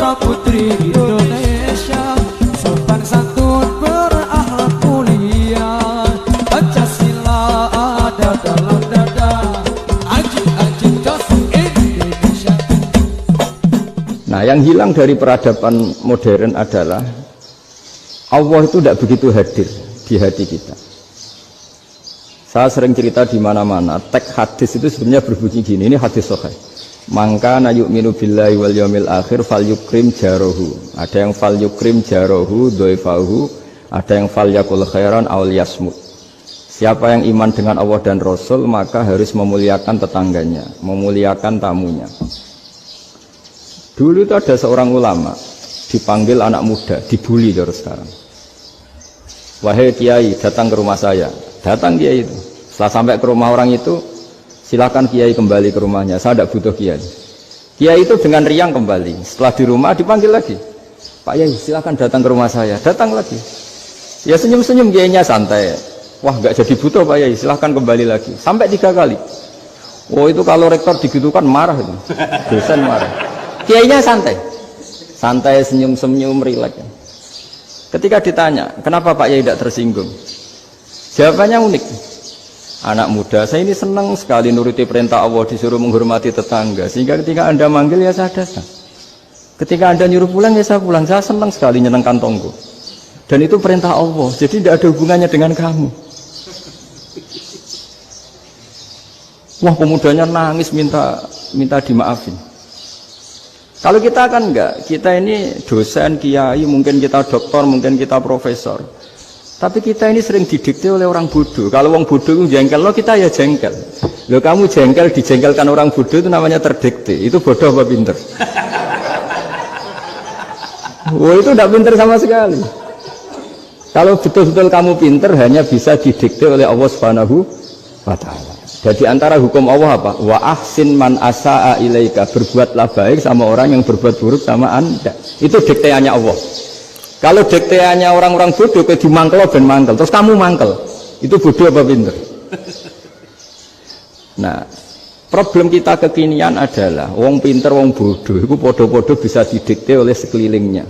putra putri Indonesia, sopan santun berakhlak mulia, Pancasila ada dalam dada, anjing-anjing jos Indonesia. Nah, yang hilang dari peradaban modern adalah Allah itu tidak begitu hadir di hati kita. Saya sering cerita di mana-mana, teks hadis itu sebenarnya berbunyi gini, ini hadis sahih. Mangka na yu'minu billahi wal yaumil akhir fal yukrim jarohu. Ada yang fal yukrim jarohu doifahu, ada yang fal yakul khairan aul yasmut. Siapa yang iman dengan Allah dan Rasul maka harus memuliakan tetangganya, memuliakan tamunya. Dulu itu ada seorang ulama dipanggil anak muda, dibully terus sekarang. Wahai kiai, datang ke rumah saya. Datang kiai itu. Setelah sampai ke rumah orang itu, silakan kiai kembali ke rumahnya. Saya tidak butuh kiai. Kiai itu dengan riang kembali. Setelah di rumah dipanggil lagi. Pak Yai, silakan datang ke rumah saya. Datang lagi. Ya senyum-senyum kiainya santai. Wah, nggak jadi butuh Pak Yai. Silakan kembali lagi. Sampai 3 kali. Oh itu kalau rektor digitukan marah itu. Dosen marah. Kiainya santai. Santai, senyum-senyum, rileks. Ketika ditanya, kenapa Pak Yai tidak tersinggung? Jawabannya unik. Anak muda, saya ini senang sekali nuruti perintah Allah, disuruh menghormati tetangga. Sehingga ketika Anda manggil ya saya datang. Ketika Anda nyuruh pulang ya saya pulang. Saya senang sekali nyenangkan tonggo. Dan itu perintah Allah, jadi tidak ada hubungannya dengan kamu. Wah, pemudanya nangis minta dimaafin. Kalau kita kan enggak, kita ini dosen, kiai, mungkin kita doktor, mungkin kita profesor. Tapi kita ini sering didikte oleh orang bodoh. Kalau orang bodoh itu jengkel, lo kita ya jengkel. Lo kamu jengkel, dijengkelkan orang bodoh itu namanya terdikte. Itu bodoh apa pinter? Wah itu tidak pinter sama sekali. Kalau betul-betul kamu pinter, hanya bisa didikte oleh Allah Subhanahu wa Ta'ala. Jadi antara hukum Allah apa? Wa ahsin man asa'a ilaika, berbuatlah baik sama orang yang berbuat buruk sama Anda. Itu dikteannya Allah. Kalau dikteannya orang-orang bodoh kayak dimangkel ben mangkel, terus kamu mangkel. Itu bodoh apa pinter? Nah, problem kita kekinian adalah wong pinter, wong bodoh itu podo-podo bisa didikte oleh sekelilingnya.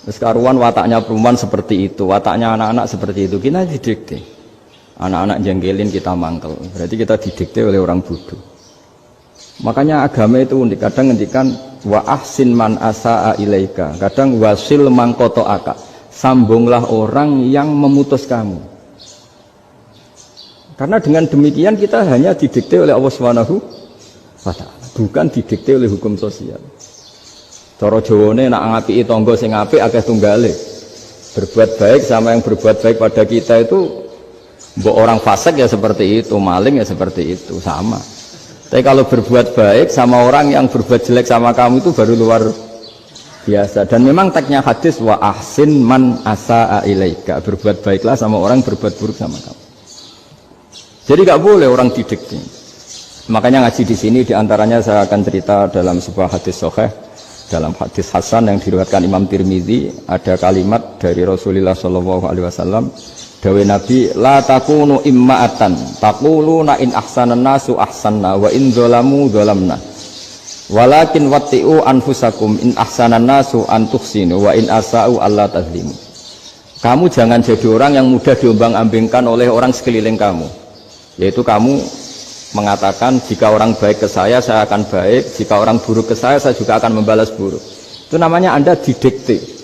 Terus karuan wataknya perempuan seperti itu, wataknya anak-anak seperti itu, kita didikte. Anak-anak jengkelin kita mangkel, berarti kita didikte oleh orang bodoh. Makanya agama itu unik, kadang ngendikan wa ahsin man asa'a ilaika, kadang wasil man qata'aka, sambunglah orang yang memutus kamu. Karena dengan demikian kita hanya didikte oleh Allah Subhanahu wa Ta'ala, bukan didikte oleh hukum sosial. Cara Jawane nak ngapiki tangga sing apik akeh tunggale. Berbuat baik sama yang berbuat baik pada kita itu, mbok orang fasik ya seperti itu, maling ya seperti itu, sama. Tapi kalau berbuat baik sama orang yang berbuat jelek sama kamu itu baru luar biasa. Dan memang teksnya hadis wa ahsin man asa'a ilaika, berbuat baiklah sama orang berbuat buruk sama kamu. Jadi nggak boleh orang didikte. Makanya ngaji di sini diantaranya saya akan cerita dalam sebuah hadis sahih, dalam hadis hasan yang diriwayatkan Imam Tirmidzi, ada kalimat dari Rasulullah SAW. Dawe Nabi, la takunu imma'atan taquluna in ahsanan nasu ahsanna wa in dzalamu dzalamna walakin watti'u anfusakum in ahsanan nasu an tuhsinu wa in asa'u alla tazlimu. Kamu jangan jadi orang yang mudah diombang-ambingkan oleh orang sekeliling kamu, yaitu kamu mengatakan jika orang baik ke saya akan baik, jika orang buruk ke saya juga akan membalas buruk. Itu namanya Anda didikte.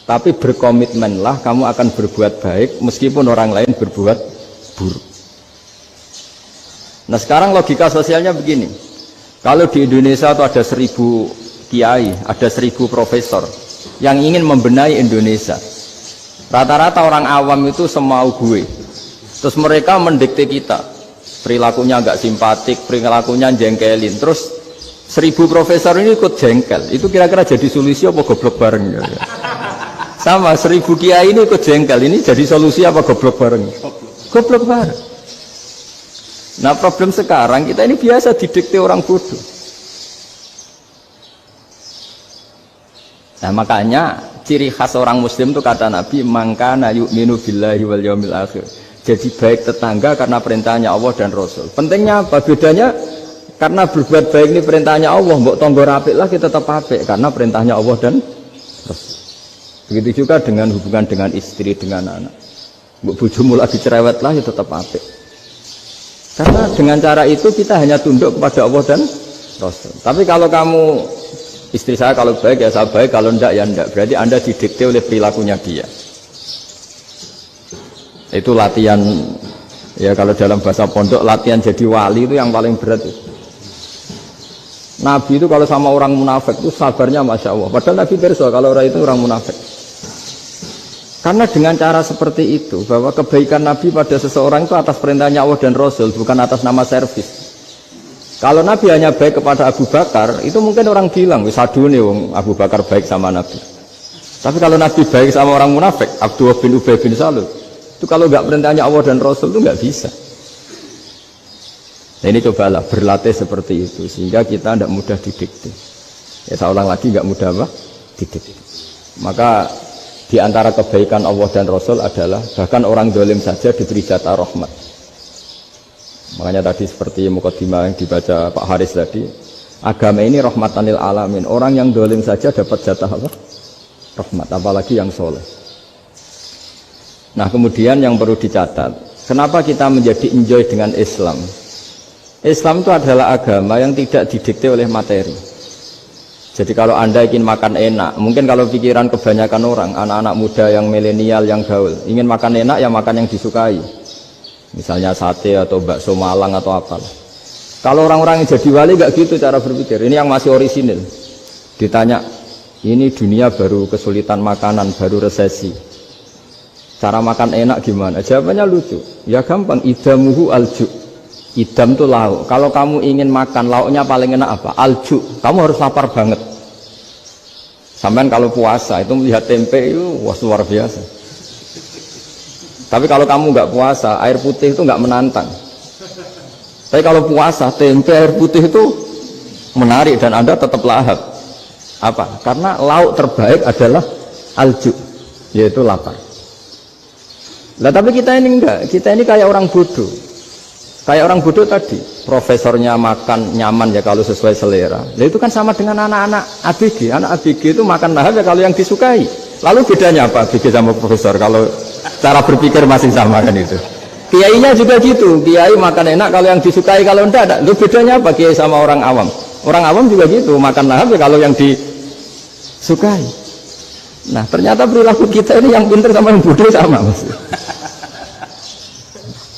Tapi berkomitmenlah kamu akan berbuat baik meskipun orang lain berbuat buruk. Nah sekarang logika sosialnya begini. Kalau di Indonesia itu ada 1000 kiai, ada 1000 profesor yang ingin membenahi Indonesia. Rata-rata orang awam itu semau gue. Terus mereka mendikte kita. Perilakunya agak simpatik, perilakunya jengkelin. Terus 1000 profesor ini ikut jengkel. Itu kira-kira jadi solusi apa goblok bareng ya? Sama 1000 kiai ini ikut jengkel, ini jadi solusi apa goblok bareng? Goblok bareng. Nah problem sekarang kita ini biasa didikte orang bodoh. Nah makanya ciri khas orang muslim itu kata Nabi, mangkana yu'minu billahi wal yaumil akhir. Jadi baik tetangga karena perintahnya Allah dan Rasul. Pentingnya apa? Bedanya Karena berbuat baik ini perintahnya Allah, mbok tonggo apik lah kita tetap apik karena perintahnya Allah dan Rasul. Begitu juga dengan hubungan dengan istri, dengan anak. Mbok bojomu lagi cerewet lah ya tetap apik. Karena dengan cara itu kita hanya tunduk kepada Allah dan Rasul. Tapi kalau kamu, istri saya kalau baik ya saya baik, kalau enggak ya enggak. Berarti Anda didikte oleh perilakunya dia. Itu latihan, ya kalau dalam bahasa pondok, latihan jadi wali itu yang paling berat itu. Nabi itu kalau sama orang munafik itu sabarnya Masya Allah. Padahal Nabi perso kalau orang itu orang munafik. Karena dengan cara seperti itu, bahwa kebaikan Nabi pada seseorang itu atas perintahnya Allah dan Rasul, bukan atas nama servis. Kalau Nabi hanya baik kepada Abu Bakar, itu mungkin orang bilang, wisadune wong Abu Bakar baik sama Nabi. Tapi kalau Nabi baik sama orang munafik, Abdullah bin Ubay bin Salul, itu kalau nggak perintahnya Allah dan Rasul itu nggak bisa. Nah ini cobalah berlatih seperti itu, sehingga kita tidak mudah didikte. Ya saya ulang lagi, nggak mudah apa? Didikte. Maka di antara kebaikan Allah dan Rasul adalah bahkan orang dolim saja diberi jatah rahmat. Makanya tadi seperti mukadimah yang dibaca Pak Haris tadi, agama ini rahmatan lil alamin. Orang yang dolim saja dapat jatah apa? Rahmat, apalagi yang soleh. Nah kemudian yang perlu dicatat, kenapa kita menjadi enjoy dengan Islam? Islam itu adalah agama yang tidak didikte oleh materi. Jadi kalau Anda ingin makan enak, mungkin kalau pikiran kebanyakan orang, anak-anak muda yang milenial, yang gaul, ingin makan enak ya makan yang disukai. Misalnya sate atau bakso Malang atau apa. Kalau orang-orang yang jadi wali nggak gitu cara berpikir. Ini yang masih orisinil. Ditanya, ini dunia baru kesulitan makanan, baru resesi. Cara makan enak gimana? Jawabannya lucu. Ya gampang, idamuhu alju. Idam itu lauk. Kalau kamu ingin makan lauknya paling enak apa? Alju. Kamu harus lapar banget. Sampai kalau puasa itu melihat tempe itu wah luar biasa. Tapi kalau kamu nggak puasa, air putih itu nggak menantang. Tapi kalau puasa, tempe air putih itu menarik dan Anda tetap lahap. Apa? Karena lauk terbaik adalah alju, yaitu lapar. Lah tapi kita ini enggak. Kita ini kayak orang bodoh. Kayak orang bodoh tadi, profesornya makan nyaman ya kalau sesuai selera. Nah itu kan sama dengan anak-anak ABG. Anak ABG itu makan lahap ya kalau yang disukai. Lalu bedanya apa ABG sama profesor? Kalau cara berpikir masih sama kan itu. Kiainya juga gitu. Kiai makan enak kalau yang disukai, kalau enggak ada. Lalu bedanya apa kiai sama orang awam? Orang awam juga gitu, makan lahap ya kalau yang disukai. Nah ternyata perilaku kita ini yang pintar sama yang bodoh sama mas.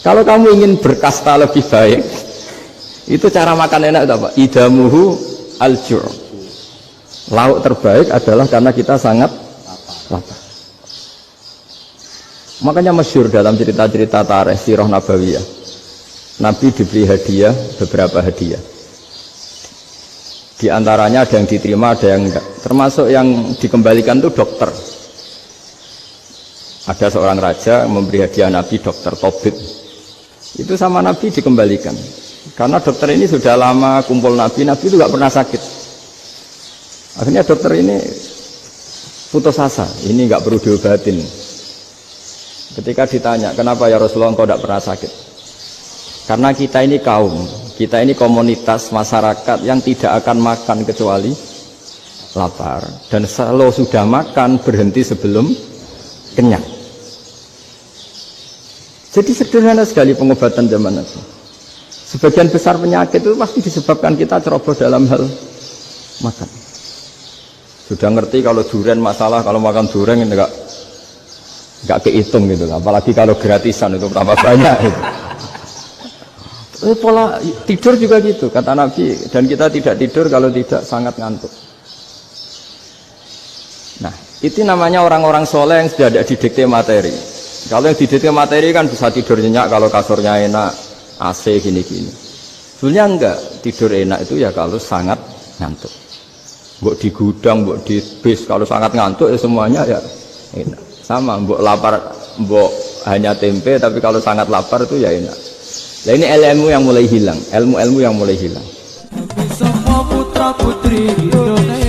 Kalau kamu ingin berkasta lebih baik, itu cara makan enak itu apa? Idamuhu al-jur. Lauk terbaik adalah karena kita sangat lapar. Makanya masyhur dalam cerita-cerita tarikh sirah nabawiyah. Nabi diberi hadiah, beberapa hadiah. Di antaranya ada yang diterima, ada yang enggak. Termasuk yang dikembalikan itu dokter. Ada seorang raja memberi hadiah Nabi dokter Tobit. Itu sama Nabi dikembalikan karena dokter ini sudah lama kumpul Nabi itu gak pernah sakit. Akhirnya dokter ini putus asa, ini gak perlu diobatin. Ketika ditanya kenapa ya Rasulullah engkau gak pernah sakit, karena kita ini kaum, kita ini komunitas masyarakat yang tidak akan makan kecuali lapar, dan kalau sudah makan berhenti sebelum kenyang. Jadi sederhana sekali pengobatan zaman itu. Sebagian besar penyakit itu pasti disebabkan kita ceroboh dalam hal makan. Sudah ngerti kalau durian masalah, kalau makan durian enggak kehitung gitu. Apalagi kalau gratisan itu tambah banyak. Gitu. Pola tidur juga gitu kata Nabi, dan kita tidak tidur kalau tidak sangat ngantuk. Nah itu namanya orang-orang soleh yang sudah ada didikte materi. Kalau yang didikte materi kan bisa tidur nyenyak kalau kasurnya enak, AC gini-gini. Sebenarnya enggak, tidur enak itu ya kalau sangat ngantuk. Mbok di gudang, mbok di bis, kalau sangat ngantuk ya semuanya ya enak. Sama, mbok lapar, mbok hanya tempe, tapi kalau sangat lapar itu ya enak. Nah ini ilmu yang mulai hilang, ilmu-ilmu yang mulai hilang. Semua putra putri Indonesia.